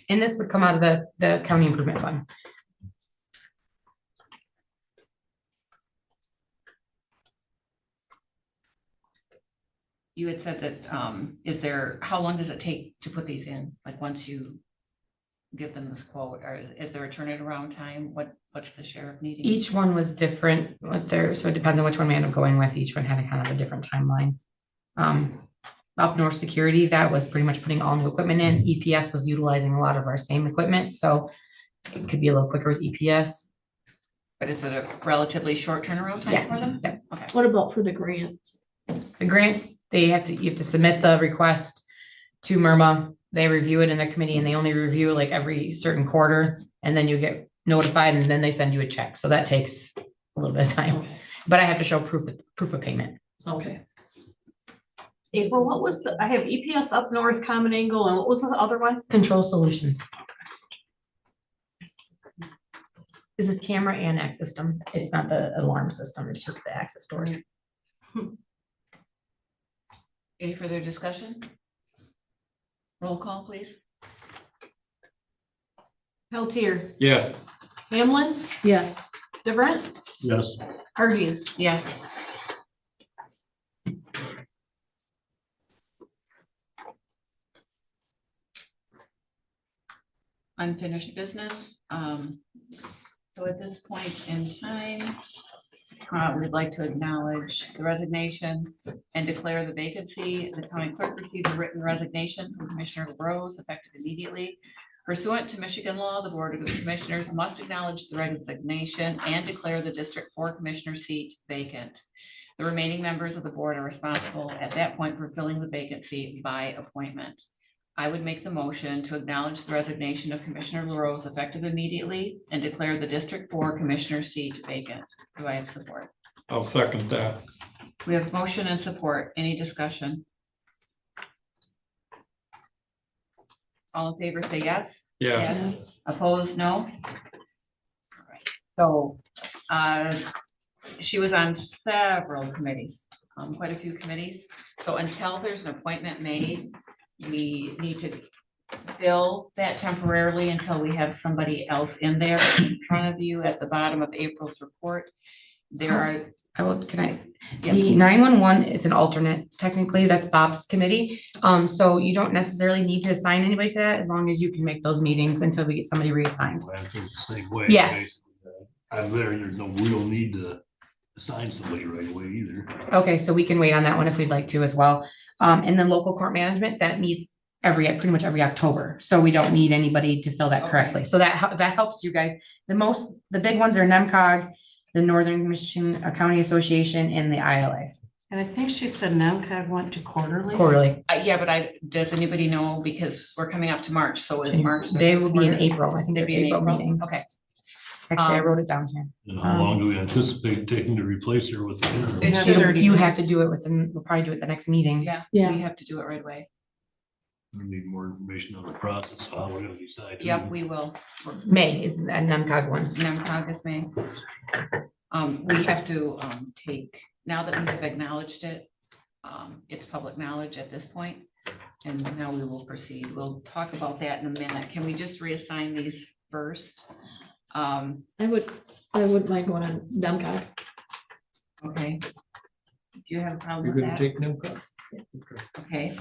And this would come out of the county improvement fund. You had said that, how long does it take to put these in? Like once you give them this quote? Or is there a turnaround time? What's the sheriff needing? Each one was different with their, so it depends on which one we end up going with. Each one had a kind of a different timeline. Up North Security, that was pretty much putting all new equipment in. EPS was utilizing a lot of our same equipment, so it could be a little quicker with EPS. But is it a relatively short turnaround time Yeah. for them? Yeah. Okay. What about for the grants? The grants, you have to submit the request to MIRMA. They review it in their committee and they only review like every certain quarter. And then you get notified and then they send you a check. So that takes a little bit of time, Okay. but I have to show proof of payment. Okay. April, what was I have EPS up north, Common Angle, and what was the other one? Control Solutions. This is camera and access system. It's not the alarm system. It's just the access doors. Any further discussion? Roll call, please. Peltier, Yes. Hamlin, Yes. DeBrent, Yes. Hardees. Yes. Unfinished business. So at this point in time, we'd like to acknowledge the resignation and declare the vacancy. The county clerk received a written resignation from Commissioner LaRose effective immediately. Pursuant to Michigan law, the Board of Commissioners must acknowledge the resignation and declare the District 4 Commissioner seat vacant. The remaining members of the board are responsible at that point for filling the vacancy by appointment. I would make the motion to acknowledge the resignation of Commissioner LaRose effective immediately and declare the District 4 Commissioner seat vacant. Do I have support? I'll second that. We have motion and support. Any discussion? All in favor, say yes. Yes. Opposed, no. All right. So, she was on several committees, quite a few committees. So until there's an appointment made, we need to fill that temporarily until we have somebody else in there. In front of you at the bottom of April's report, there are, The 911 is an alternate. Technically, that's Bob's committee. So you don't necessarily need to assign anybody to that as long as you can make those meetings until we get somebody reassigned. Well, it's the same way. Yeah. basically. I'm there, and there's no real need to assign somebody right away either. Okay, so we can wait on that one if we'd like to as well. And then local court management, that meets pretty much every October. So we don't need anybody to fill that Okay. correctly. So that helps you guys. The big ones are NEMCOG, the Northern Michigan County Association, and the ILA And I think she said NAMCOG went to quarterly. quarterly. yeah, but does anybody know, because we're coming up to March, so is March? the They first will be in quarter? April. I think They'd they're be in April April, meeting. okay. Actually, I wrote it down here. And how long do we anticipate taking to replace her with the interim? It should- You have to do it we'll probably do it the next meeting. Yeah, Yeah. we have to do it right away. We need more information on the process, how we're gonna decide. who- Yep, we will. May is that NEMCOG one. NEMCOG is May. We have to take, now that we have acknowledged it, it's public knowledge at this point, and now we will proceed. We'll talk about that in a minute. Can we just reassign these first? I wouldn't mind going on NEMCOG. Okay. Do you have a problem You're with gonna that? take them? Okay,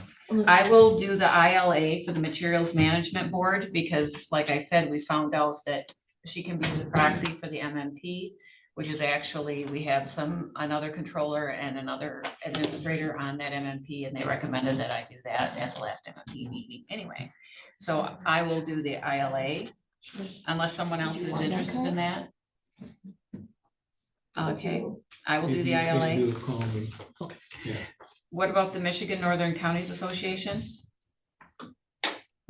I will do the ILA for the Materials Management Board, because like I said, we found out that she can be the proxy for the MMP, which is actually, we have another controller and another administrator on that MMP, and they recommended that I do that at the last MMP meeting anyway. So I will do the ILA, unless someone else is interested in that. Okay, I will do the ILA. What about the Michigan Northern Counties Association?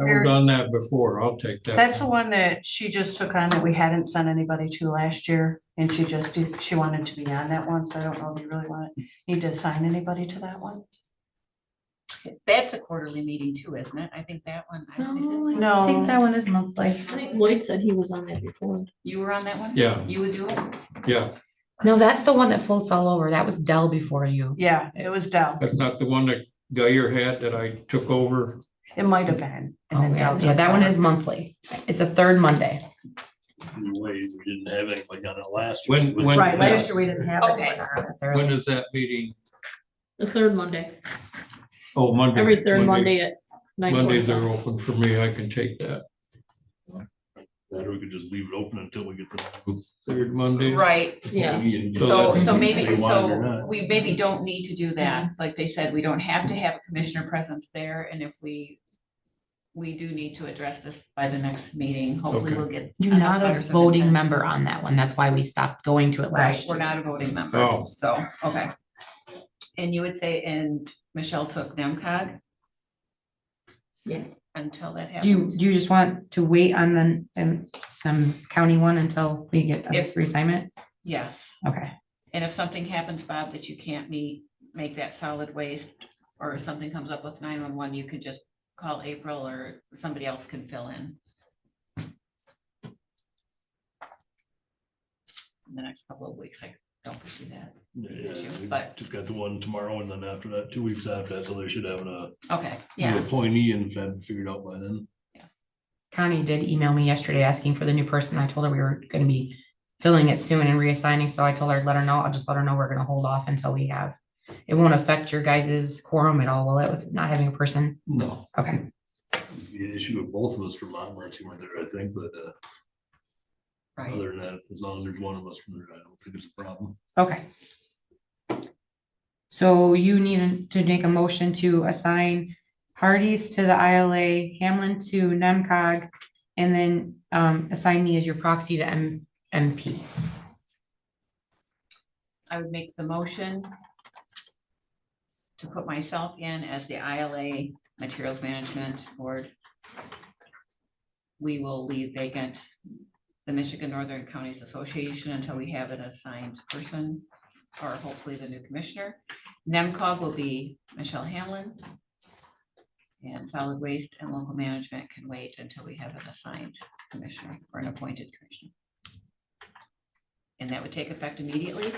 I was on that before. I'll take that. That's the one that she just took on that we hadn't sent anybody to last year. And she wanted to be on that one. So I don't know if you really need to assign anybody to that one. That's a quarterly meeting too, isn't it? I think that one. No. I think that one is monthly. I think Lloyd said he was on that before. You were on that one? Yeah. You would do it? Yeah, No, that's the one that floats all over. That was Dell before you. Yeah, it was Dell. that's not the one that Geyer had that I took over. It might have been. And then Dell Yeah, took that one over. is monthly. It's a third Monday. Anyway, we didn't have anybody on it last year. When- Right, last year we didn't have. Okay. anyone on it. necessarily. When is that meeting? The third Monday, Oh, Monday. every third Monday at 9:45. Mondays are open for me. I can take that. Or we could just leave it open until we get the. Third Monday. Right. Yeah. So, that- so maybe, They want it or so not. we maybe don't need to do that. Like they said, we don't have to have a commissioner presence there. And if we do need to address this by the next meeting, hopefully Okay. we'll get. You're enough not a letters of voting intent. member on that one. That's why we stopped going to it Right, last we're year. not a voting member, Oh. so, okay. And you would say, and Michelle took NEMCOG? Yeah. Until that Do happens? you just want to wait on the county one until we get a If- reassignment? Yes, Okay. and if something happens, Bob, that you can't make that solid waste, or if something comes up with 911, you could just call April or somebody else can fill in. In the next couple of weeks, I don't foresee that. Yeah, issue, we but- just got the one tomorrow and then after that, 2 weeks after that, so they should have a Okay, new yeah, appointee and Fed figured out by then. Connie did email me yesterday asking for the new person. I told her we were gonna be filling it soon and reassigning, so I told her, let her know, I'll just let her know we're gonna hold off until we have. It won't affect your guys' quorum at all, will it, with not having a person? No. Okay. The issue with both of us from Montmorency weren't there, I think, but right. other than that, as long as there's one of us from there, I don't think it's a problem. Okay. So you need to make a motion to assign parties to the ILA, Hamlin to NEMCOG, and then assign me as your proxy to MP. I would make the motion to put myself in as the ILA Materials Management Board. We will leave vacant the Michigan Northern Counties Association until we have an assigned person, or hopefully the new commissioner. NEMCOG will be Michelle Hamlin. And solid waste and local management can wait until we have an assigned commissioner or an appointed commissioner. And that would take effect immediately.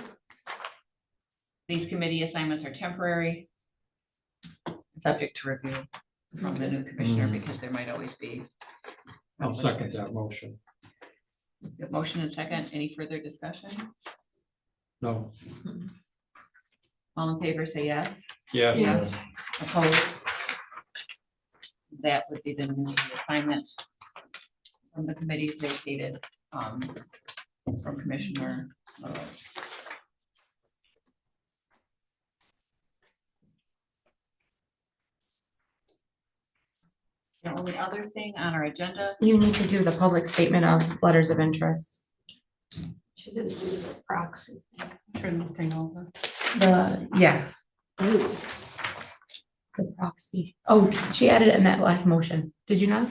These committee assignments are temporary, subject to review from the new commissioner, because there might always be. I'll second that motion. The motion and second, any further discussion? No, All in favor, say yes. yes. Yes. Opposed? That would be the new assignment from the committees vacated from Commissioner LaRose. The only other thing on our agenda, You need to do the public statement of letters of interest. She didn't do the proxy. Turn the thing over. Yeah, Ooh. the proxy. Oh, she added it in that last motion. Did you not?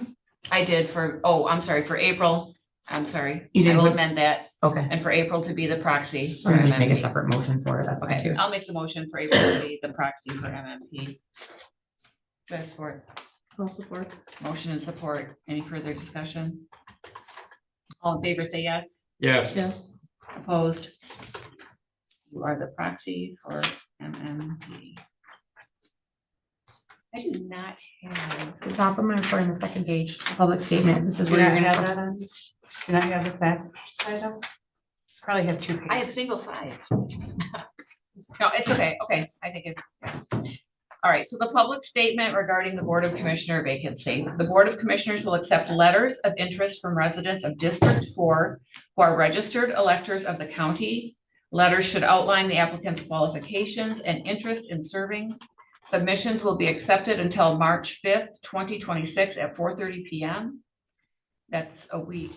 I did for, oh, I'm sorry, for April, I'm sorry. You I didn't will put- amend that, Okay. and for April to be the proxy. for Or just make a MMP. separate motion for it. That's okay Okay, too. I'll make the motion for April to be the proxy for MMP. Do I have support? I'll support. Motion and support. Any further discussion? All in favor, say yes. Yes, Yes. Opposed? You are the proxy for MMP. I do not have, The top of my report on the second page, public statement. This is Do where you you're not gonna have that on? Do not have the back side up? Probably have two. I have single five. No, it's okay. Okay, I think it's, yes. All right, so the public statement regarding the Board of Commissioner vacancy. The Board of Commissioners will accept letters of interest from residents of District 4 who are registered electors of the county. Letters should outline the applicant's qualifications and interest in serving. Submissions will be accepted until March 5th, 2026 at 4:30 p.m. That's a week.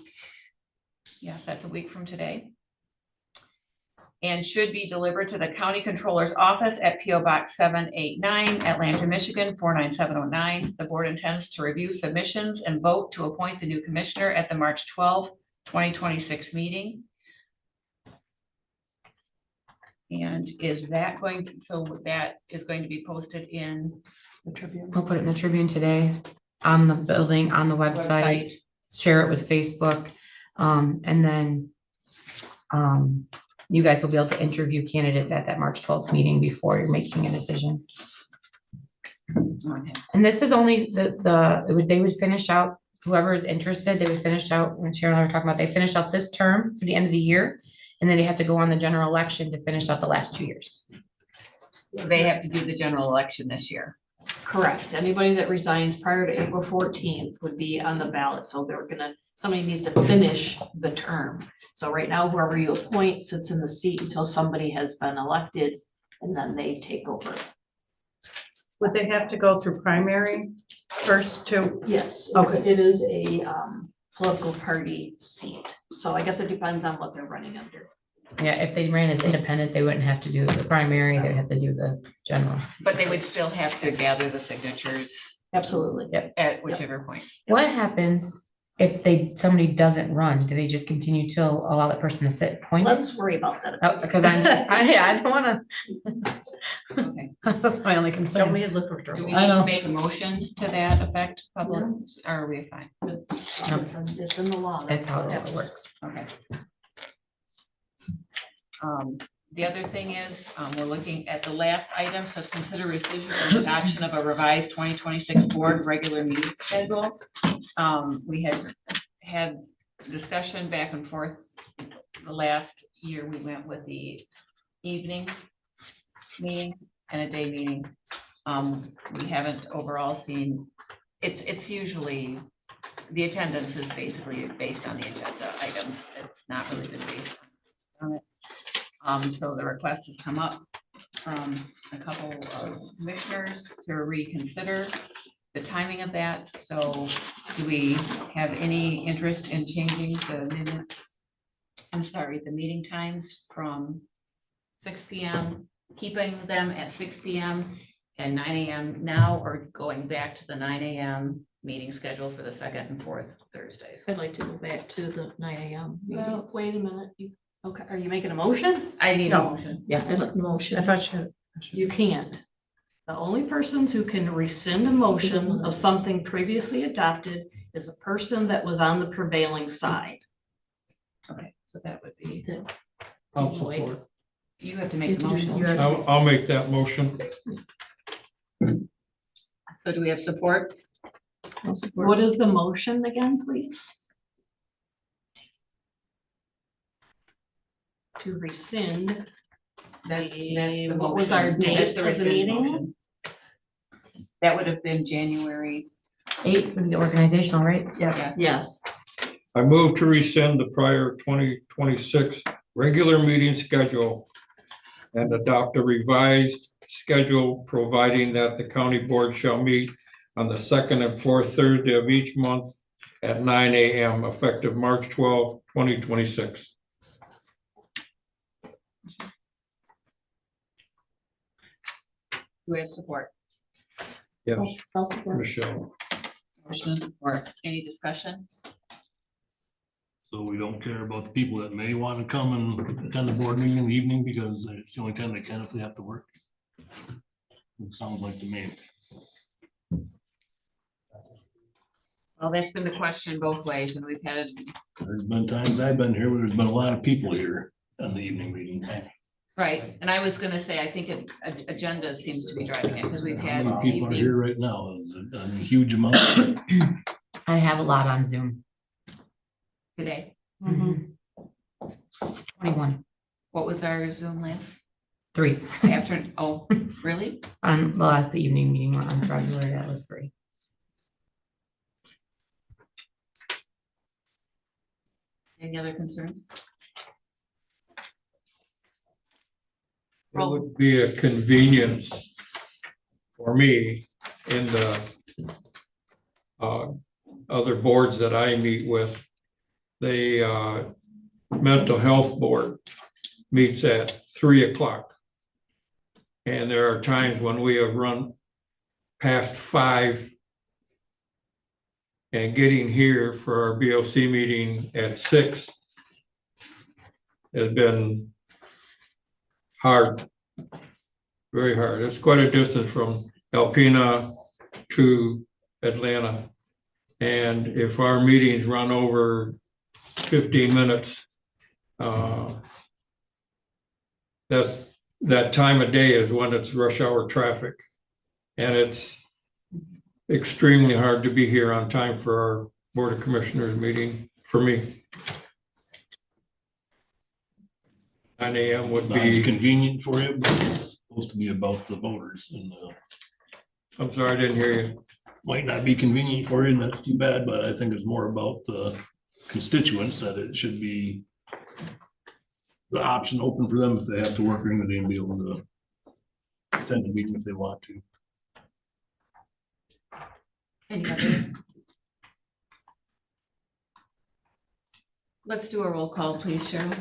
Yes, that's a week from today. And should be delivered to the County Controller's Office at P.O. Box 789, Atlanta, Michigan 49709. The board intends to review submissions and vote to appoint the new commissioner at the March 12, 2026 meeting. And is that going, so that is going to be posted in the Tribune We'll put it in the Tribune today, on the building, on the website, share it with Facebook. And then you guys will be able to interview candidates at that March 12th meeting before you're making a decision. Okay. And this is only they would finish out, whoever is interested, they would finish out, when Cheryl and I were talking about, they finish out this term to the end of the year. And then they have to go on the general election to finish out the last 2 years. So they have to do the general election this year. Correct. Anybody that resigns prior to April 14th would be on the ballot. So they're gonna somebody needs to finish the term. So right now, whoever you appoint sits in the seat until somebody has been elected, and then they take over. Would they have to go through primary first too? Yes, Okay. it is a political party seat. So I guess it depends on what they're running under. Yeah, if they ran as independent, they wouldn't have to do the primary, they'd have to do the general. But they would still have to gather the signatures Absolutely. at whichever point. What happens if somebody doesn't run? Do they just continue to allow that person to sit appointed? Let's worry about that. Oh, because I don't wanna, Okay. that's my only Don't concern. we look for Do we I need to know. make a motion to that effect, public, or are we fine? It's in the law. That's how that works. Okay. The other thing is, we're looking at the last item, says consider rescission and adoption of a revised 2026 board regular meeting schedule. We had discussion back and forth. The last year, we went with the evening meeting and a day meeting. We haven't overall seen, it's usually, the attendance is basically based on the agenda items. It's not really been based on it. So the request has come up from a couple of commissioners to reconsider the timing of that. So do we have any interest in changing the minutes? I'm sorry, the meeting times from 6 p.m., keeping them at 6 p.m. and 9 a.m. now, or going back to the 9 a.m. meeting schedule for the second and fourth Thursdays? I'd like to go back to the 9 a.m. Well, meetings. Wait a minute. Okay, are you making a motion? I need a No. motion. Yeah, I'd like a motion. I thought you. You can't. The only persons who can rescind a motion of something previously adopted is a person that was on the prevailing side. Okay, so that would be, I'll support. you have to make the motion. I'll make that motion. So do we have support? What is the motion again, please? To rescind. That's the What was our motion. date That's the for the rescind meeting? motion. That would have been January. 8 would be the organizational, right? Yes. Yes. I move to rescind the prior 2026 regular meeting schedule and adopt a revised schedule, providing that the county board shall meet on the second and fourth Thursday of each month at 9 a.m. effective March 12, 2026. Do we have support? Yes, I'll support. Michelle. Motion and support. Any discussion? So we don't care about the people that may want to come and attend the board meeting in the evening because it's the only time they can if they have to work. It sounds like to me. Well, that's been the question both ways, and we've had, There's been times I've been here where there's been a lot of people here on the evening meeting. right, and I was gonna say, I think agenda seems to be driving it, because we've How had many people are evening. here right now? Is it a huge amount? I have a lot on Zoom. Today. Mhm. 21, What was our Zoom last? 3. After, oh, really? On the last evening meeting on February, that was 3. Any other concerns? It would be a convenience for me in the other boards that I meet with. The mental health board meets at 3 o'clock. And there are times when we have run past 5. And getting here for our BOC meeting at 6 has been hard, very hard. It's quite a distance from Alpena to Atlanta. And if our meetings run over 15 minutes, that time of day is when it's rush hour traffic. And it's extremely hard to be here on time for our Board of Commissioners meeting for me. 9 a.m. would Not as be, convenient for you, but it's supposed to be about the voters and I'm sorry, I didn't hear you. might not be convenient for you and that's too bad, but I think it's more about the constituents that it should be the option open for them if they have to work during the day and be able to attend the meeting if they want to. Any other? Let's do a roll call, please, Cheryl.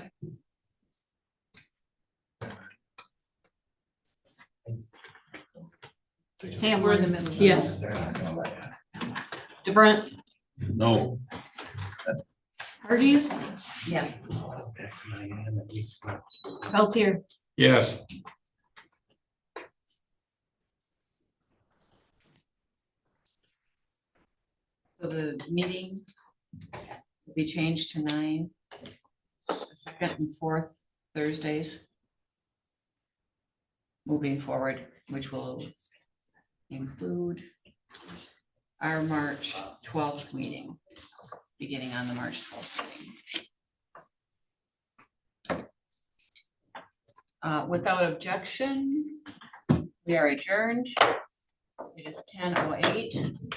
Ham, We're in the middle. Yes. DeBrent, No. Hardee's, Yes. Peltier, Yes, So the meeting will be changed to 9, the second and fourth Thursdays. Moving forward, which will include our March 12th meeting, beginning on the March 12th meeting. Without objection, we are adjourned. It is 10:08.